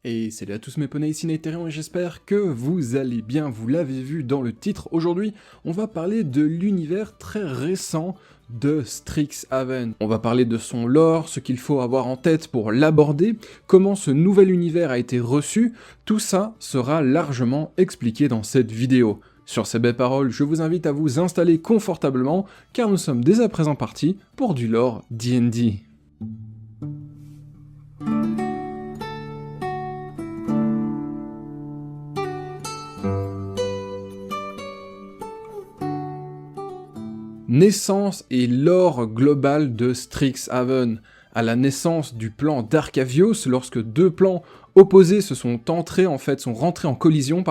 Et salut à tous mes poneys, ici Neytherion et j'espère que vous allez bien, vous l'avez vu dans le titre. Aujourd'hui, on va parler de l'univers très récent de Strixhaven. On va parler de son lore, ce qu'il faut avoir en tête pour l'aborder, comment ce nouvel univers a été reçu, tout ça sera largement expliqué dans cette vidéo. Sur ces belles paroles, je vous invite à vous installer confortablement, car nous sommes dès à présent partis pour du lore D&D. Naissance et lore global de Strixhaven. À la naissance du plan d'Arcavios, lorsque deux plans opposés sont rentrés en collision,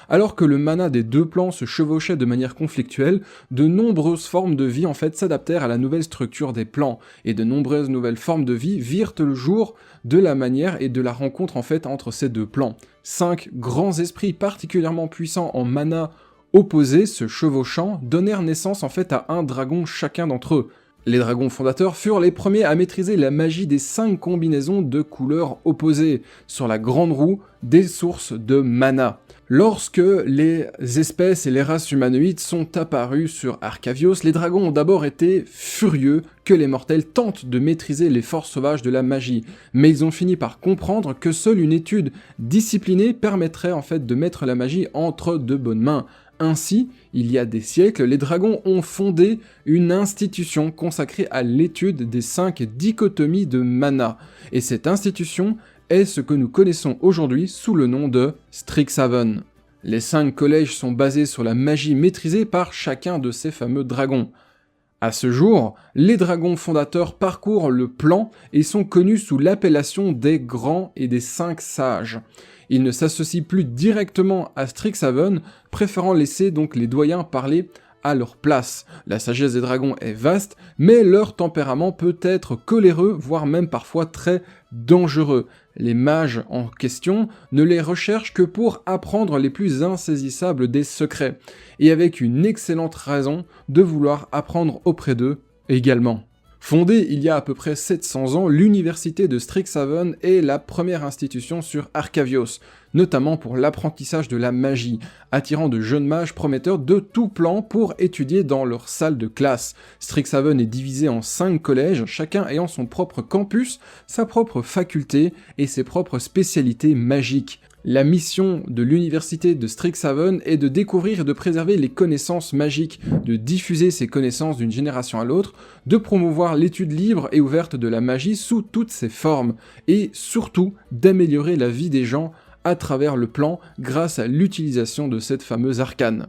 alors que le mana des deux plans se chevauchait de manière conflictuelle, de nombreuses formes de vie s'adaptèrent à la nouvelle structure des plans, et de nombreuses nouvelles formes de vie virent le jour de la manière et de la rencontre entre ces deux plans. 5 grands esprits particulièrement puissants en mana opposés, se chevauchant, donnèrent naissance à un dragon chacun d'entre eux. Les dragons fondateurs furent les premiers à maîtriser la magie des 5 combinaisons de couleurs opposées, sur la grande roue des sources de mana. Lorsque les espèces et les races humanoïdes sont apparues sur Arcavios, les dragons ont d'abord été furieux que les mortels tentent de maîtriser les forces sauvages de la magie, mais ils ont fini par comprendre que seule une étude disciplinée permettrait de mettre la magie entre de bonnes mains. Ainsi, il y a des siècles, les dragons ont fondé une institution consacrée à l'étude des 5 dichotomies de mana, et cette institution est ce que nous connaissons aujourd'hui sous le nom de Strixhaven. Les 5 collèges sont basés sur la magie maîtrisée par chacun de ces fameux dragons. À ce jour, les dragons fondateurs parcourent le plan et sont connus sous l'appellation des Grands et des 5 Sages. Ils ne s'associent plus directement à Strixhaven, préférant laisser donc les doyens parler à leur place. La sagesse des dragons est vaste, mais leur tempérament peut être coléreux, voire même parfois très dangereux. Les mages en question ne les recherchent que pour apprendre les plus insaisissables des secrets, et avec une excellente raison de vouloir apprendre auprès d'eux également. Fondée il y a à peu près 700 ans, l'université de Strixhaven est la première institution sur Arcavios, notamment pour l'apprentissage de la magie, attirant de jeunes mages prometteurs de tout plan pour étudier dans leur salle de classe. Strixhaven est divisé en 5 collèges, chacun ayant son propre campus, sa propre faculté et ses propres spécialités magiques. La mission de l'université de Strixhaven est de découvrir et de préserver les connaissances magiques, de diffuser ces connaissances d'une génération à l'autre, de promouvoir l'étude libre et ouverte de la magie sous toutes ses formes, et surtout d'améliorer la vie des gens à travers le plan grâce à l'utilisation de cette fameuse arcane.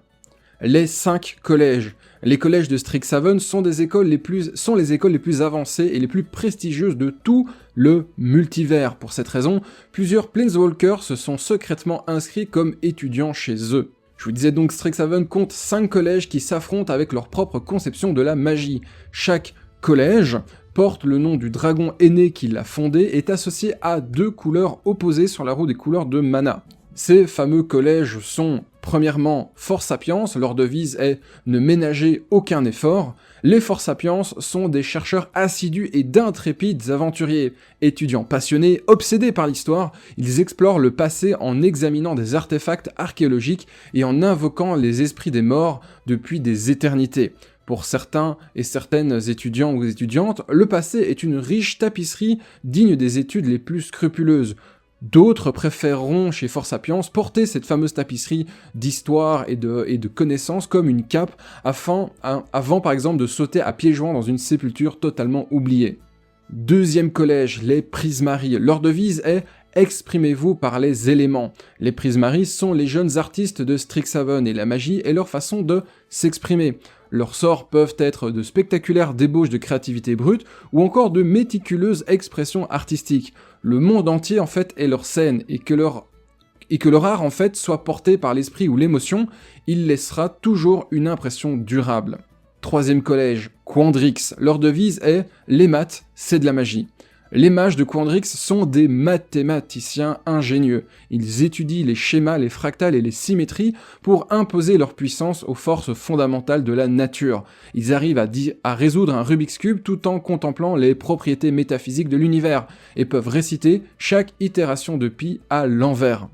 Les 5 collèges. Les collèges de Strixhaven sont les écoles les plus avancées et les plus prestigieuses de tout le multivers. Pour cette raison, plusieurs Planeswalkers se sont secrètement inscrits comme étudiants chez eux. Je vous disais donc, Strixhaven compte 5 collèges qui s'affrontent avec leur propre conception de la magie. Chaque collège porte le nom du dragon aîné qui l'a fondé et est associé à 2 couleurs opposées sur la roue des couleurs de mana. Ces fameux collèges sont, premièrement, Force Sapiens, leur devise est « ne ménager aucun effort ». Les Force Sapiens sont des chercheurs assidus et d'intrépides aventuriers. Étudiants passionnés, obsédés par l'histoire, ils explorent le passé en examinant des artefacts archéologiques et en invoquant les esprits des morts depuis des éternités. Pour certains et certaines étudiants ou étudiantes, le passé est une riche tapisserie digne des études les plus scrupuleuses. D'autres préféreront, chez Force Sapiens, porter cette fameuse tapisserie d'histoire et de connaissances comme une cape avant par exemple de sauter à pieds joints dans une sépulture totalement oubliée. Deuxième collège, les Prismari. Leur devise est « Exprimez-vous par les éléments ». Les Prismari sont les jeunes artistes de Strixhaven et la magie est leur façon de s'exprimer. Leurs sorts peuvent être de spectaculaires débauches de créativité brute ou encore de méticuleuses expressions artistiques. Le monde entier est leur scène et que leur art soit porté par l'esprit ou l'émotion, il laissera toujours une impression durable. Troisième collège, Quandrix. Leur devise est « Les maths, c'est de la magie ». Les mages de Quandrix sont des mathématiciens ingénieux. Ils étudient les schémas, les fractales et les symétries pour imposer leur puissance aux forces fondamentales de la nature. Ils arrivent à résoudre un Rubik's Cube tout en contemplant les propriétés métaphysiques de l'univers et peuvent réciter chaque itération de pi à l'envers.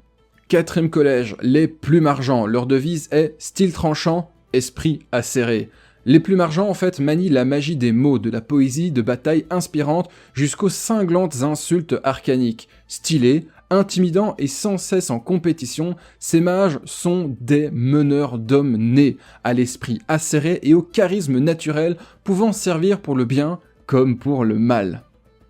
4e collège, les Plumes Argent. Leur devise est « Style tranchant, esprit acéré ». Les Plumes Argent en fait manient la magie des mots, de la poésie, de batailles inspirantes jusqu'aux cinglantes insultes arcaniques. Stylés, intimidants et sans cesse en compétition, ces mages sont des meneurs d'hommes nés, à l'esprit acéré et au charisme naturel, pouvant servir pour le bien comme pour le mal.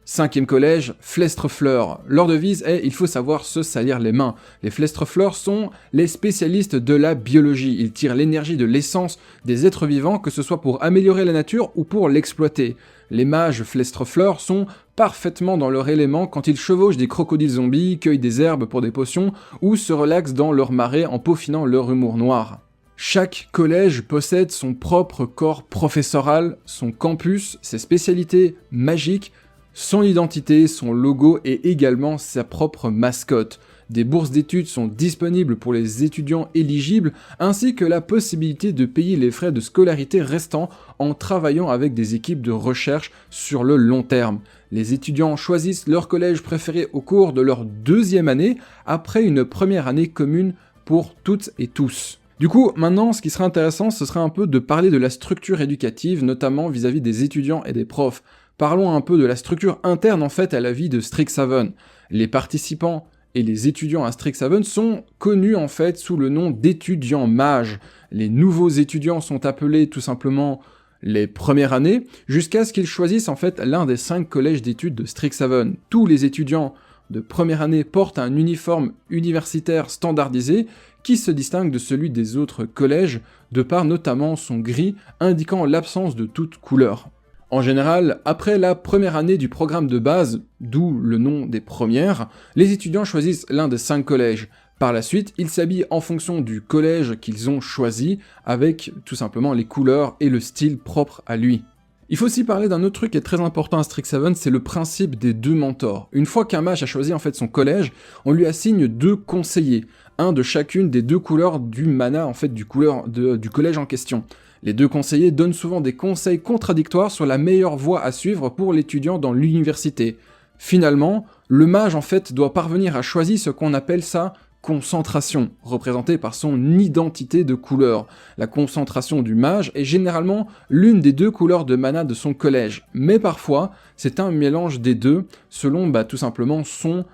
5e collège, Flestrefleurs. Leur devise est « Il faut savoir se salir les mains ». Les Flestrefleurs sont les spécialistes de la biologie. Ils tirent l'énergie de l'essence des êtres vivants, que ce soit pour améliorer la nature ou pour l'exploiter. Les mages Flestrefleurs sont parfaitement dans leur élément quand ils chevauchent des crocodiles zombies, cueillent des herbes pour des potions ou se relaxent dans leur marais en peaufinant leur humour noir. Chaque collège possède son propre corps professoral, son campus, ses spécialités magiques, son identité, son logo et également sa propre mascotte. Des bourses d'études sont disponibles pour les étudiants éligibles, ainsi que la possibilité de payer les frais de scolarité restants en travaillant avec des équipes de recherche sur le long terme. Les étudiants choisissent leur collège préféré au cours de leur 2e année, après une première année commune pour toutes et tous. Du coup, maintenant, ce qui serait intéressant, ce serait un peu de parler de la structure éducative, notamment vis-à-vis des étudiants et des profs. Parlons un peu de la structure interne en fait à la vie de Strixhaven. Les participants et les étudiants à Strixhaven sont connus en fait sous le nom d'étudiants mages. Les nouveaux étudiants sont appelés tout simplement les premières années, jusqu'à ce qu'ils choisissent en fait l'un des 5 collèges d'études de Strixhaven. Tous les étudiants de première année portent un uniforme universitaire standardisé qui se distingue de celui des autres collèges, de par notamment son gris indiquant l'absence de toute couleur. En général, après la première année du programme de base, d'où le nom des premières, les étudiants choisissent l'un des 5 collèges. Par la suite, ils s'habillent en fonction du collège qu'ils ont choisi, avec tout simplement les couleurs et le style propre à lui. Il faut aussi parler d'un autre truc qui est très important à Strixhaven, c'est le principe des 2 mentors. Une fois qu'un mage a choisi en fait son collège, on lui assigne 2 conseillers, un de chacune des 2 couleurs du mana en fait du collège en question. Les 2 conseillers donnent souvent des conseils contradictoires sur la meilleure voie à suivre pour l'étudiant dans l'université. Finalement, le mage en fait doit parvenir à choisir ce qu'on appelle sa concentration, représentée par son identité de couleur. La concentration du mage est généralement l'une des 2 couleurs de mana de son collège, mais parfois c'est un mélange des deux selon tout simplement son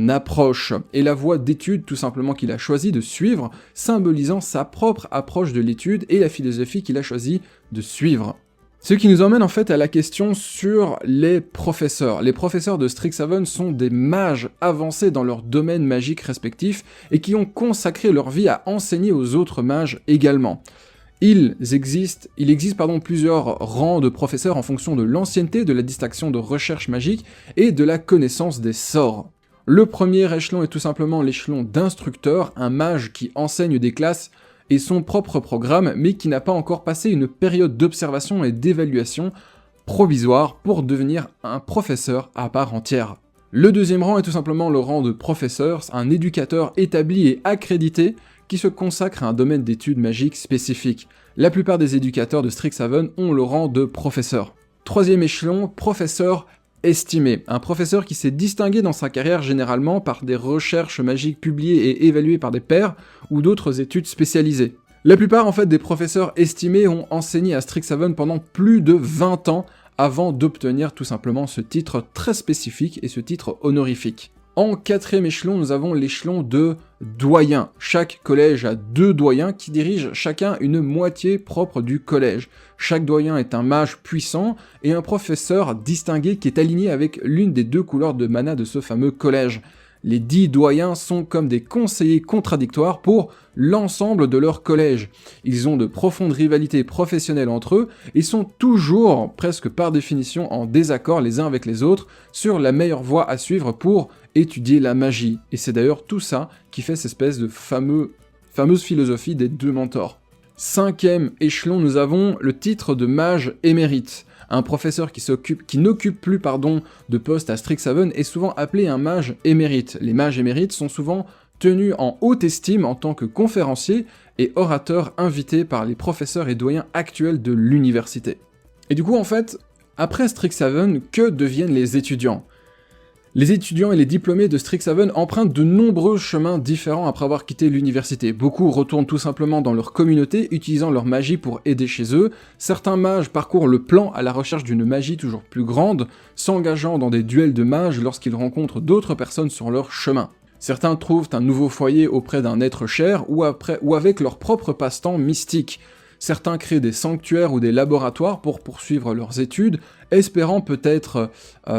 approche, et la voie d'étude tout simplement qu'il a choisi de suivre, symbolisant sa propre approche de l'étude et la philosophie qu'il a choisi de suivre. Ce qui nous emmène en fait à la question sur les professeurs. Les professeurs de Strixhaven sont des mages avancés dans leur domaine magique respectif et qui ont consacré leur vie à enseigner aux autres mages également. Il existe plusieurs rangs de professeurs en fonction de l'ancienneté, de la distinction de recherche magique et de la connaissance des sorts. Le premier échelon est tout simplement l'échelon d'instructeur, un mage qui enseigne des classes et son propre programme, mais qui n'a pas encore passé une période d'observation et d'évaluation provisoire pour devenir un professeur à part entière. Le deuxième rang est tout simplement le rang de professeur, un éducateur établi et accrédité qui se consacre à un domaine d'études magiques spécifique. La plupart des éducateurs de Strixhaven ont le rang de professeur. Troisième échelon, professeur estimé. Un professeur qui s'est distingué dans sa carrière généralement par des recherches magiques publiées et évaluées par des pairs ou d'autres études spécialisées. La plupart en fait des professeurs estimés ont enseigné à Strixhaven pendant plus de 20 ans avant d'obtenir tout simplement ce titre très spécifique et ce titre honorifique. En quatrième échelon, nous avons l'échelon de doyen. Chaque collège a 2 doyens qui dirigent chacun une moitié propre du collège. Chaque doyen est un mage puissant et un professeur distingué qui est aligné avec l'une des 2 couleurs de mana de ce fameux collège. Les 10 doyens sont comme des conseillers contradictoires pour l'ensemble de leur collège. Ils ont de profondes rivalités professionnelles entre eux et sont toujours, presque par définition, en désaccord les uns avec les autres sur la meilleure voie à suivre pour étudier la magie. Et c'est d'ailleurs tout ça qui fait cette espèce de fameuse philosophie des 2 mentors. 5e échelon, nous avons le titre de mage émérite. Un professeur qui n'occupe plus de poste à Strixhaven est souvent appelé un mage émérite. Les mages émérites sont souvent tenus en haute estime en tant que conférenciers et orateurs invités par les professeurs et doyens actuels de l'université. Et du coup, en fait, après Strixhaven, que deviennent les étudiants ? Les étudiants et les diplômés de Strixhaven empruntent de nombreux chemins différents après avoir quitté l'université. Beaucoup retournent tout simplement dans leur communauté, utilisant leur magie pour aider chez eux. Certains mages parcourent le plan à la recherche d'une magie toujours plus grande, s'engageant dans des duels de mages lorsqu'ils rencontrent d'autres personnes sur leur chemin. Certains trouvent un nouveau foyer auprès d'un être cher ou avec leur propre passe-temps mystique. Certains créent des sanctuaires ou des laboratoires pour poursuivre leurs études, espérant peut-être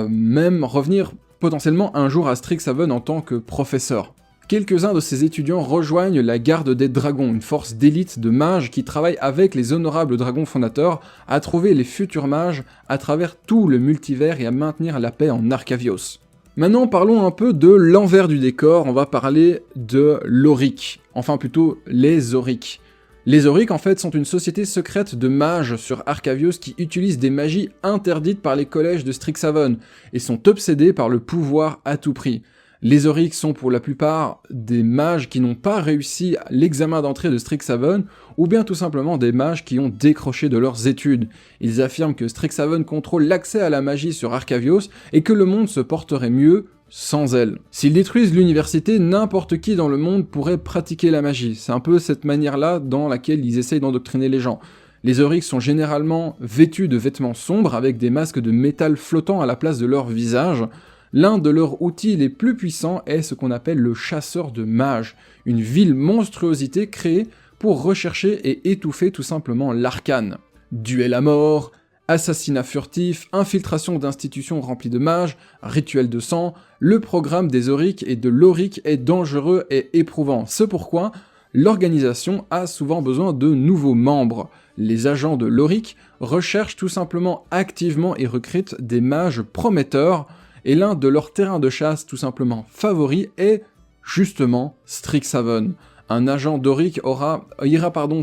même revenir potentiellement un jour à Strixhaven en tant que professeur. Quelques-uns de ces étudiants rejoignent la Garde des Dragons, une force d'élite de mages qui travaille avec les honorables dragons fondateurs à trouver les futurs mages à travers tout le multivers et à maintenir la paix en Arcavios. Maintenant, parlons un peu de l'envers du décor, on va parler de l'Auric, enfin plutôt les Aurics. Les Aurics, en fait, sont une société secrète de mages sur Arcavios qui utilisent des magies interdites par les collèges de Strixhaven et sont obsédés par le pouvoir à tout prix. Les Aurics sont pour la plupart des mages qui n'ont pas réussi l'examen d'entrée de Strixhaven ou bien tout simplement des mages qui ont décroché de leurs études. Ils affirment que Strixhaven contrôle l'accès à la magie sur Arcavios et que le monde se porterait mieux sans elle. S'ils détruisent l'université, n'importe qui dans le monde pourrait pratiquer la magie. C'est un peu cette manière-là dans laquelle ils essayent d'endoctriner les gens. Les Aurics sont généralement vêtus de vêtements sombres avec des masques de métal flottant à la place de leur visage. L'un de leurs outils les plus puissants est ce qu'on appelle le chasseur de mages, une vile monstruosité créée pour rechercher et étouffer tout simplement l'arcane. Duel à mort, assassinat furtif, infiltration d'institutions remplies de mages, rituel de sang, le programme des Aurics et de l'Auric est dangereux et éprouvant. C'est pourquoi l'organisation a souvent besoin de nouveaux membres. Les agents de l'Auric recherchent tout simplement activement et recrutent des mages prometteurs, et l'un de leurs terrains de chasse tout simplement favoris est justement Strixhaven. Un agent d'Auric ira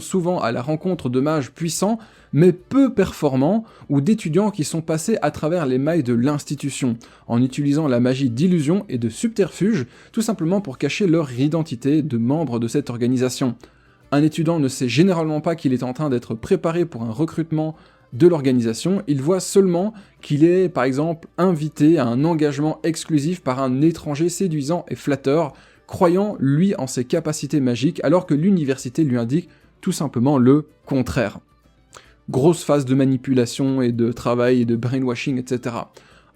souvent à la rencontre de mages puissants, mais peu performants, ou d'étudiants qui sont passés à travers les mailles de l'institution, en utilisant la magie d'illusion et de subterfuge, tout simplement pour cacher leur identité de membres de cette organisation. Un étudiant ne sait généralement pas qu'il est en train d'être préparé pour un recrutement de l'organisation, il voit seulement qu'il est, par exemple, invité à un engagement exclusif par un étranger séduisant et flatteur, croyant, lui, en ses capacités magiques, alors que l'université lui indique tout simplement le contraire. Grosse phase de manipulation et de travail et de brainwashing, etc.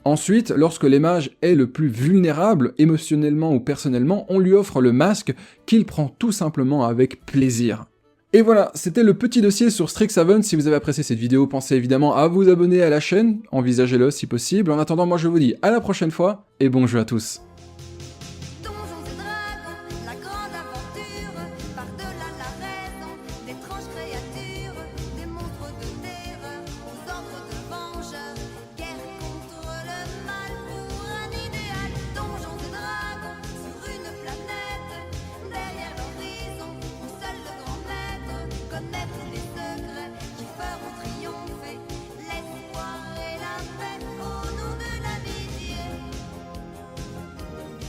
Ensuite, lorsque les mages est le plus vulnérable, émotionnellement ou personnellement, on lui offre le masque qu'il prend tout simplement avec plaisir. Et voilà, c'était le petit dossier sur Strixhaven. Si vous avez apprécié cette vidéo, pensez évidemment à vous abonner à la chaîne, envisagez-le si possible. En attendant, moi je vous dis à la prochaine fois, et bon jeu à tous.